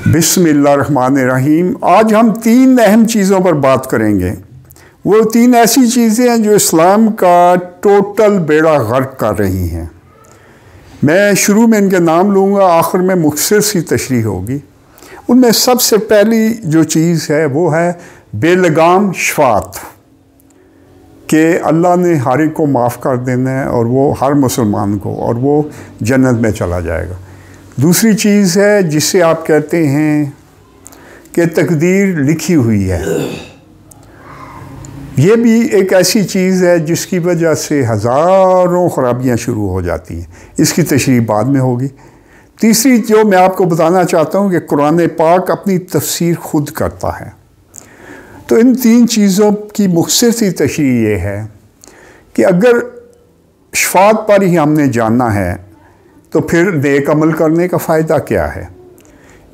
बिस्मिल्लाहिर्रहमानिर्रहीम। आज हम 3 अहम चीज़ों पर बात करेंगे। वो 3 ऐसी चीज़ें हैं जो इस्लाम का टोटल बेड़ा गर्क कर रही हैं। मैं शुरू में इनके नाम लूँगा, आखिर में मुख्तसर सी तशरीह होगी। उनमें सबसे पहली जो चीज़ है वो है बेलगाम शफात, कि अल्लाह ने हर एक को माफ़ कर देना है और वो हर मुसलमान को, और वो जन्नत में चला जाएगा। दूसरी चीज़ है जिसे आप कहते हैं कि तकदीर लिखी हुई है। ये भी एक ऐसी चीज़ है जिसकी वजह से हज़ारों ख़राबियाँ शुरू हो जाती हैं। इसकी तशरीह बाद में होगी। तीसरी जो मैं आपको बताना चाहता हूँ कि कुरान पाक अपनी तफसीर खुद करता है। तो इन 3 चीज़ों की मुख्तसर सी तशरीह ये है कि अगर शफात पर ही हमने जानना है तो फिर नेक अमल करने का फ़ायदा क्या है।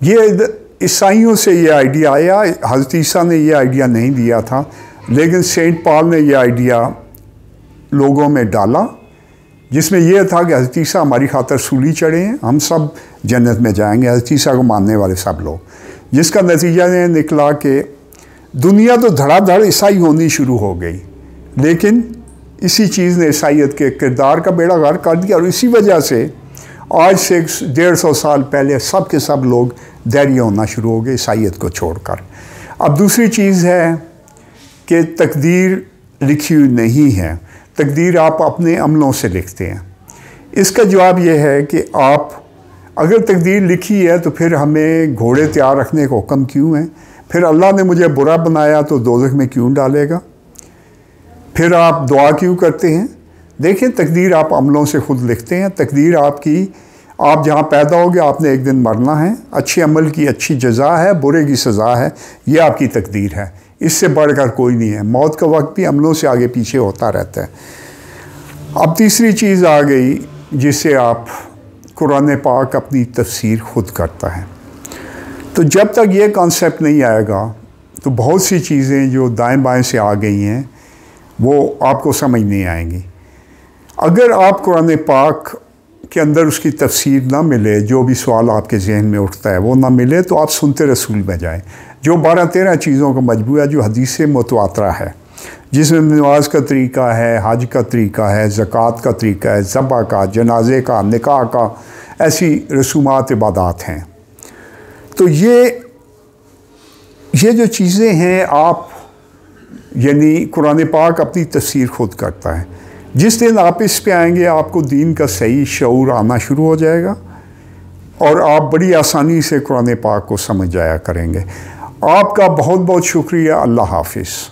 ये ईसाइयों से ये आइडिया आया। हज़रत ईसा ने ये आइडिया नहीं दिया था, लेकिन सेंट पॉल ने ये आइडिया लोगों में डाला, जिसमें यह था कि हज़रत ईसा हमारी खातर सूली चढ़े हैं, हम सब जन्नत में जाएंगे, हज़रत ईसा को मानने वाले सब लोग। जिसका नतीजा ये निकला कि दुनिया तो धड़ाधड़ ईसाई होनी शुरू हो गई, लेकिन इसी चीज़ ने ईसाइयत के किरदार का बेड़ा गर्क कर दिया। और इसी वजह से आज से 150 साल पहले सब के सब लोग दैर्य होना शुरू हो गए ईसाइयत को छोड़कर। अब दूसरी चीज़ है कि तकदीर लिखी हुई नहीं है, तकदीर आप अपने अमलों से लिखते हैं। इसका जवाब यह है कि आप अगर तकदीर लिखी है तो फिर हमें घोड़े तैयार रखने का हुक्म क्यों है? फिर अल्लाह ने मुझे बुरा बनाया तो दोज़ख में क्यों डालेगा? फिर आप दुआ क्यों करते हैं? देखिए, तकदीर आप अमलों से ख़ुद लिखते हैं। तकदीर आपकी, आप जहाँ पैदा होगे आपने एक दिन मरना है, अच्छे अमल की अच्छी जज़ा है, बुरे की सज़ा है, ये आपकी तकदीर है। इससे बढ़कर कोई नहीं है। मौत का वक्त भी अमलों से आगे पीछे होता रहता है। अब तीसरी चीज़ आ गई जिसे आप कुरान पाक अपनी तफसीर खुद करता है। तो जब तक ये कॉन्सेप्ट नहीं आएगा तो बहुत सी चीज़ें जो दाएं बाएं से आ गई हैं वो आपको समझ नहीं आएंगी। अगर आप कुरान पाक के अंदर उसकी तफसीर ना मिले, जो भी सवाल आपके जहन में उठता है वो ना मिले, तो आप सुनते रसूल में जाएं, जो 12-13 चीज़ों का मजबूआ जो हदीस से मुतवातरा है, जिसमें नमाज का तरीका है, हज का तरीका है, ज़कात का तरीका है, ज़बा का, जनाजे का, निकाह का, ऐसी रसूमात इबादात हैं। तो ये जो चीज़ें हैं आप, यानी कुरान पाक अपनी तफसीर खुद करता है। जिस दिन आप इस पे आएंगे आपको दीन का सही शऊर आना शुरू हो जाएगा और आप बड़ी आसानी से कुरान पाक को समझ जाया करेंगे। आपका बहुत बहुत शुक्रिया। अल्लाह हाफिज़।